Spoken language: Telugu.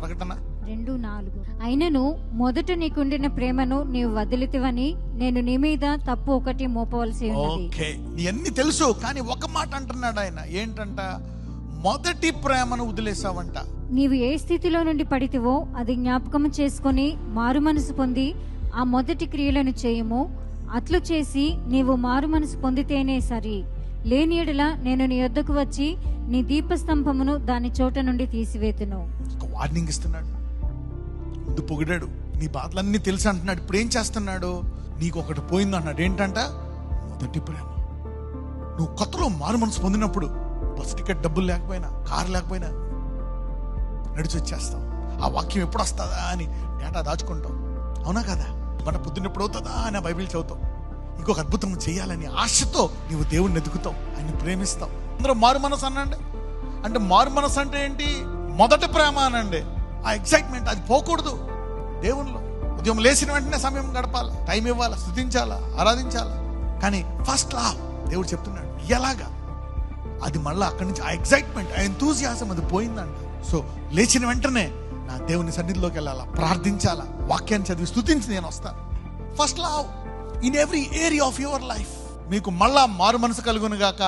ప్రకటన 2:4. అయినను మొదట నీకుండిన ప్రేమను నీవు వదిలితివని నేను నీ మీద తప్పు ఒకటి మోపవలసి ఉన్నది. ఓకే, నీ అన్ని తెలుసు, కానీ ఒక మాట అంటున్నాడు ఆయన. ఏంటంట? మొదటి ప్రేమను వదిలేసావంట. నీవు ఏ స్థితిలో నుండి పడితివో అది జ్ఞాపకము చేసుకొని మారు మనసు పొంది ఆ మొదటి క్రియలను చేయము. అట్లు చేసి నీవు మారు మనసు పొందితేనే సరి. లేని యెడల నేను నీ యొద్దకు వచ్చి నీ దీపస్తంభమును దాని చోట నుండి తీసివేతును. ఒక వార్నింగ్ ఇస్తున్నాడు. ముందు పొగిడాడు, నీ బాధలన్నీ తెలుసు అంటున్నాడు. ఇప్పుడు ఏం చేస్తున్నాడు? నీకు ఒకటి పోయింది అన్నాడు. ఏంటంట? మొదటి ప్రేమ. నువ్వు కొత్తలో మారు మనసు పొందినప్పుడు బస్ టికెట్ డబ్బులు లేకపోయినా, కారు లేకపోయినా నడిచి వచ్చేస్తాం. ఆ వాక్యం ఎప్పుడు వస్తుందా అని డేటా దాచుకుంటాం. అవునా కదా? మన పొద్దున్న ఎప్పుడు అవుతుందా అని బైబిల్ చదువుతాం. ఇంకొక అద్భుతం చేయాలని ఆశతో నీవు దేవుణ్ణి ఎదుగుతావు, ఆయన ప్రేమిస్తావు. అందరూ మారు మనసు అనండి. అంటే మారు మనసు అంటే ఏంటి? మొదటి ప్రేమ అనండి. ఆ ఎక్సైట్మెంట్ అది పోకూడదు. దేవునిలో ఉదయం లేచిన వెంటనే సమయం గడపాలి, టైం ఇవ్వాలా, స్తుతించాలా, ఆరాధించాలా. కానీ ఫస్ట్ లవ్ దేవుడు చెప్తున్నాడు. ఎలాగా? అది మళ్ళీ అక్కడి నుంచి ఆ ఎక్సైట్మెంట్, ఆ ఎంతూజియాసం అది పోయిందంట. సో లేచిన వెంటనే నా దేవుని సన్నిధిలోకి వెళ్ళాలా, ప్రార్థించాలా, వాక్యాన్ని చదివి స్తుతించి నేను వస్తాను. First love in every area of your life. మీకు మళ్ళా మారు మనసు కలుగును గాక.